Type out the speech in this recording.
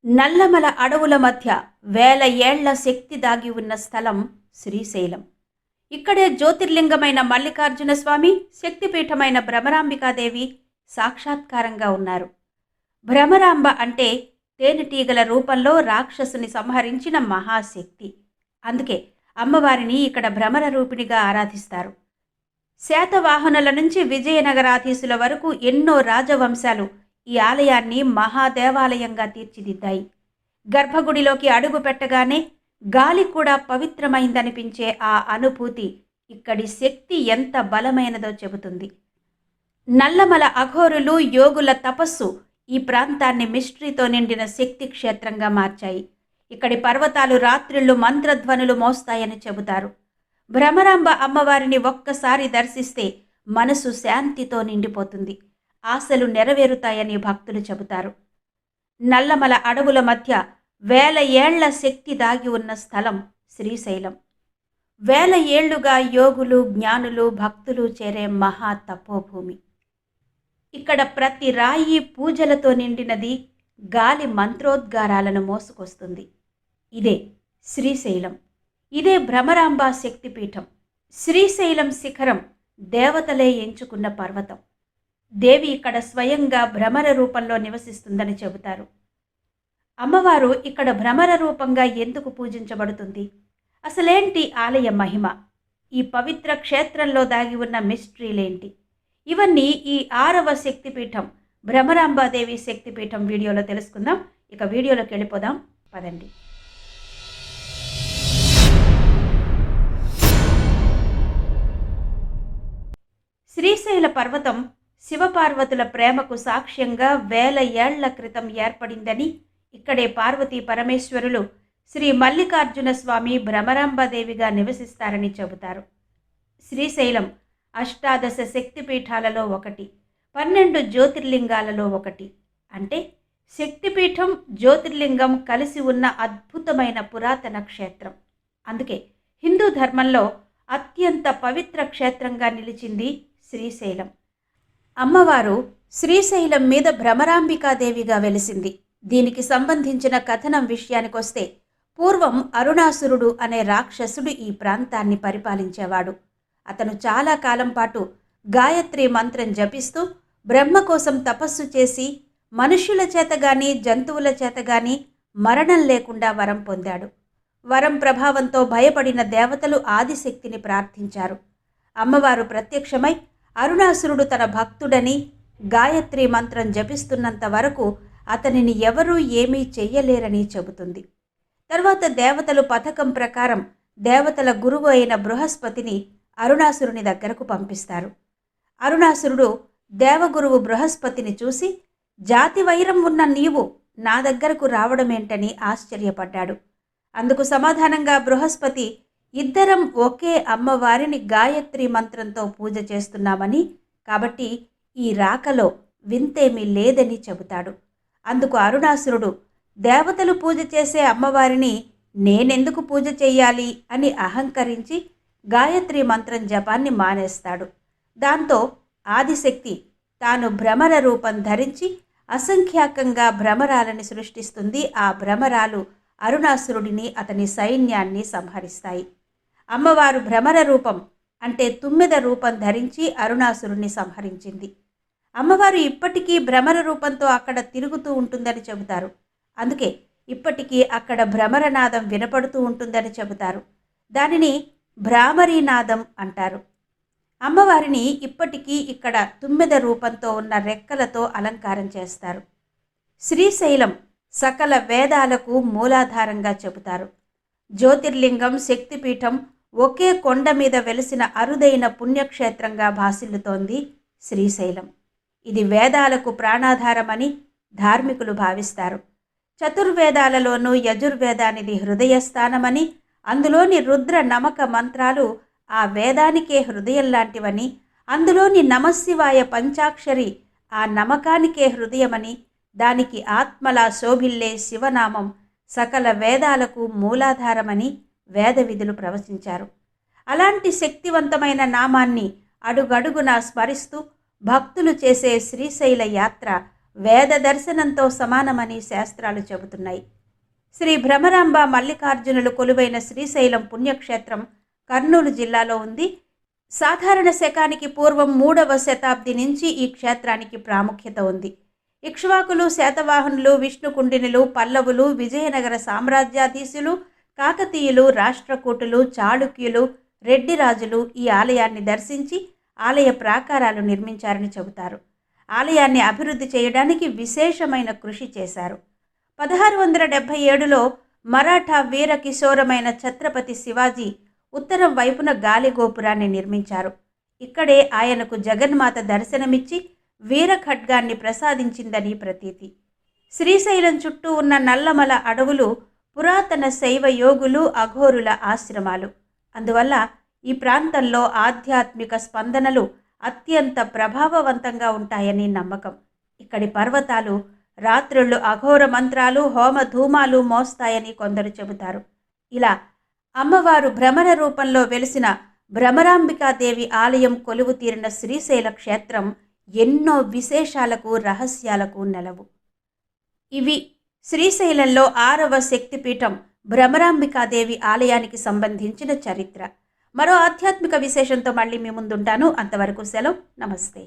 నల్లమల అడవుల మధ్య వేల ఏళ్ల శక్తి దాగి ఉన్న స్థలం శ్రీశైలం. ఇక్కడే జ్యోతిర్లింగమైన మల్లికార్జున స్వామి, శక్తిపీఠమైన భ్రమరాంబికాదేవి సాక్షాత్కారంగా ఉన్నారు. భ్రమరాంబ అంటే తేనెటీగల రూపంలో రాక్షసుని సంహరించిన మహాశక్తి. అందుకే అమ్మవారిని ఇక్కడ భ్రమర రూపిణిగా ఆరాధిస్తారు. శాతవాహనుల నుంచి విజయనగరాధీశుల వరకు ఎన్నో రాజవంశాలు ఈ ఆలయాన్ని మహాదేవాలయంగా తీర్చిదిద్దాయి. గర్భగుడిలోకి అడుగు పెట్టగానే గాలి కూడా పవిత్రమైందనిపించే ఆ అనుభూతి ఇక్కడి శక్తి ఎంత బలమైనదో చెబుతుంది. నల్లమల అఘోరులు, యోగుల తపస్సు ఈ ప్రాంతాన్ని మిస్టరీతో నిండిన శక్తి క్షేత్రంగా మార్చాయి. ఇక్కడి పర్వతాలు రాత్రిళ్ళు మంత్రధ్వనులు మోస్తాయని చెబుతారు. భ్రమరాంబ అమ్మవారిని ఒక్కసారి దర్శిస్తే మనసు శాంతితో నిండిపోతుంది, ఆశలు నెరవేరుతాయని భక్తులు చెబుతారు. నల్లమల అడవుల మధ్య వేల ఏళ్ల శక్తి దాగి ఉన్న స్థలం శ్రీశైలం. వేల ఏళ్లుగా యోగులు, జ్ఞానులు, భక్తులు చేరే మహా తపోభూమి. ఇక్కడ ప్రతి రాయి పూజలతో నిండినది, గాలి మంత్రోద్గారాలను మోసుకొస్తుంది. ఇదే శ్రీశైలం. ఇదే భ్రమరాంబ శక్తిపీఠం. శ్రీశైలం శిఖరం దేవతలే ఎంచుకున్న పర్వతం. దేవి ఇక్కడ స్వయంగా భ్రమర రూపంలో నివసిస్తుందని చెబుతారు. అమ్మవారు ఇక్కడ భ్రమర రూపంగా ఎందుకు పూజించబడుతుంది? అసలేంటి ఆలయ మహిమ? ఈ పవిత్ర క్షేత్రంలో దాగి ఉన్న మిస్టరీలేంటి? ఇవన్నీ ఈ 6వ శక్తిపీఠం భ్రమరాంబాదేవి శక్తిపీఠం వీడియోలో తెలుసుకుందాం. ఇక వీడియోలోకి వెళ్ళిపోదాం పదండి. శ్రీశైల పర్వతం శివపార్వతుల ప్రేమకు సాక్ష్యంగా వేల ఏళ్ల క్రితం ఏర్పడిందని, ఇక్కడే పార్వతీ పరమేశ్వరులు శ్రీ మల్లికార్జున స్వామి, భ్రమరాంబాదేవిగా నివసిస్తారని చెబుతారు. శ్రీశైలం అష్టాదశ శక్తిపీఠాలలో ఒకటి, 12 జ్యోతిర్లింగాలలో ఒకటి. అంటే శక్తిపీఠం, జ్యోతిర్లింగం కలిసి ఉన్న అద్భుతమైన పురాతన క్షేత్రం. అందుకే హిందూ ధర్మంలో అత్యంత పవిత్ర క్షేత్రంగా నిలిచింది శ్రీశైలం. అమ్మవారు శ్రీశైలం మీద భ్రమరాంబికాదేవిగా వెలిసింది. దీనికి సంబంధించిన కథనం విషయానికొస్తే, పూర్వం అరుణాసురుడు అనే రాక్షసుడు ఈ ప్రాంతాన్ని పరిపాలించేవాడు. అతను చాలా కాలం పాటు గాయత్రి మంత్రం జపిస్తూ బ్రహ్మ కోసం తపస్సు చేసి మనుష్యుల చేత గాని, జంతువుల చేత గాని మరణం లేకుండా వరం పొందాడు. వరం ప్రభావంతో భయపడిన దేవతలు ఆదిశక్తిని ప్రార్థించారు. అమ్మవారు ప్రత్యక్షమై అరుణాసురుడు తన భక్తుడని, గాయత్రి మంత్రం జపిస్తున్నంత వరకు అతనిని ఎవరూ ఏమీ చెయ్యలేరని చెబుతుంది. తర్వాత దేవతలు పథకం ప్రకారం దేవతల గురువు అయిన బృహస్పతిని అరుణాసురుని దగ్గరకు పంపిస్తారు. అరుణాసురుడు దేవగురువు బృహస్పతిని చూసి, జాతి వైరం ఉన్న నీవు నా దగ్గరకు రావడమేంటని ఆశ్చర్యపడ్డాడు. అందుకు సమాధానంగా బృహస్పతి, ఇద్దరం ఒకే అమ్మవారిని గాయత్రి మంత్రంతో పూజ చేస్తున్నామని, కాబట్టి ఈ రాకలో వింతేమీ లేదని చెబుతాడు. అందుకు అరుణాసురుడు, దేవతలు పూజ చేసే అమ్మవారిని నేనెందుకు పూజ చెయ్యాలి అని అహంకరించి గాయత్రి మంత్రం జపాన్ని మానేస్తాడు. దాంతో ఆదిశక్తి తాను భ్రమర రూపం ధరించి అసంఖ్యాకంగా భ్రమరాలని సృష్టిస్తుంది. ఆ భ్రమరాలు అరుణాసురుడిని, అతని సైన్యాన్ని సంహరిస్తాయి. అమ్మవారు భ్రమర రూపం అంటే తుమ్మెద రూపం ధరించి అరుణాసురుడిని సంహరించింది. అమ్మవారు ఇప్పటికీ భ్రమర రూపంతో అక్కడ తిరుగుతూ ఉంటుందని చెబుతారు. అందుకే ఇప్పటికీ అక్కడ భ్రమరనాదం వినపడుతూ ఉంటుందని చెబుతారు. దానిని భ్రామరీనాదం అంటారు. అమ్మవారిని ఇప్పటికీ ఇక్కడ తుమ్మెద రూపంతో ఉన్న రెక్కలతో అలంకారం చేస్తారు. శ్రీశైలం సకల వేదాలకు మూలాధారంగా చెబుతారు. జ్యోతిర్లింగం, శక్తిపీఠం ఒకే కొండ మీద వెలిసిన అరుదైన పుణ్యక్షేత్రంగా భాసిల్లుతోంది శ్రీశైలం. ఇది వేదాలకు ప్రాణాధారమని ధార్మికులు భావిస్తారు. చతుర్వేదాలలోనూ యజుర్వేదానిది హృదయస్థానమని, అందులోని రుద్ర నమక మంత్రాలు ఆ వేదానికే హృదయం లాంటివని, అందులోని నమశివాయ పంచాక్షరి ఆ నమకానికే హృదయమని, దానికి ఆత్మలా శోభిల్లే శివనామం సకల వేదాలకు మూలాధారమని వేద విధులు ప్రవచించారు. అలాంటి శక్తివంతమైన నామాన్ని అడుగడుగునా స్మరిస్తూ భక్తులు చేసే శ్రీశైల యాత్ర వేద దర్శనంతో సమానమని శాస్త్రాలు చెబుతున్నాయి. శ్రీ భ్రమరాంబ మల్లికార్జునులు కొలువైన శ్రీశైలం పుణ్యక్షేత్రం కర్నూలు జిల్లాలో ఉంది. సాధారణ శకానికి పూర్వం 3వ శతాబ్ది నుంచి ఈ క్షేత్రానికి ప్రాముఖ్యత ఉంది. ఇక్ష్వాకులు, శాతవాహనులు, విష్ణుకుండినులు, పల్లవులు, విజయనగర సామ్రాజ్యాధీశులు, కాకతీయులు, రాష్ట్రకూటులు, చాళుక్యులు, రెడ్డిరాజులు ఈ ఆలయాన్ని దర్శించి ఆలయ ప్రాకారాలు నిర్మించారని చెబుతారు. ఆలయాన్ని అభివృద్ధి చేయడానికి విశేషమైన కృషి చేశారు. 1677లో మరాఠా వీర కిశోరమైన ఛత్రపతి శివాజీ ఉత్తరం వైపున గాలి గోపురాన్ని నిర్మించారు. ఇక్కడే ఆయనకు జగన్మాత దర్శనమిచ్చి వీర ఖడ్గాన్ని ప్రసాదించిందని ప్రతీతి. శ్రీశైలం చుట్టూ ఉన్న నల్లమల అడవులు పురాతన శైవ యోగులు, అఘోరుల ఆశ్రమాలు. అందువల్ల ఈ ప్రాంతంలో ఆధ్యాత్మిక స్పందనలు అత్యంత ప్రభావవంతంగా ఉంటాయని నమ్మకం. ఇక్కడి పర్వతాలు రాత్రుళ్ళు అఘోర మంత్రాలు, హోమ ధూమాలు మోస్తాయని కొందరు చెబుతారు. ఇలా అమ్మవారు భ్రమర రూపంలో వెలిసిన భ్రమరాంబికాదేవి ఆలయం కొలువు తీరిన శ్రీశైల క్షేత్రం ఎన్నో విశేషాలకు, రహస్యాలకు నెలవు. ఇవి శ్రీశైలంలో 6వ శక్తిపీఠం భ్రమరాంబికాదేవి ఆలయానికి సంబంధించిన చరిత్ర. మరో ఆధ్యాత్మిక విశేషంతో మళ్ళీ మీ ముందుంటాను. అంతవరకు సెలవు. నమస్తే.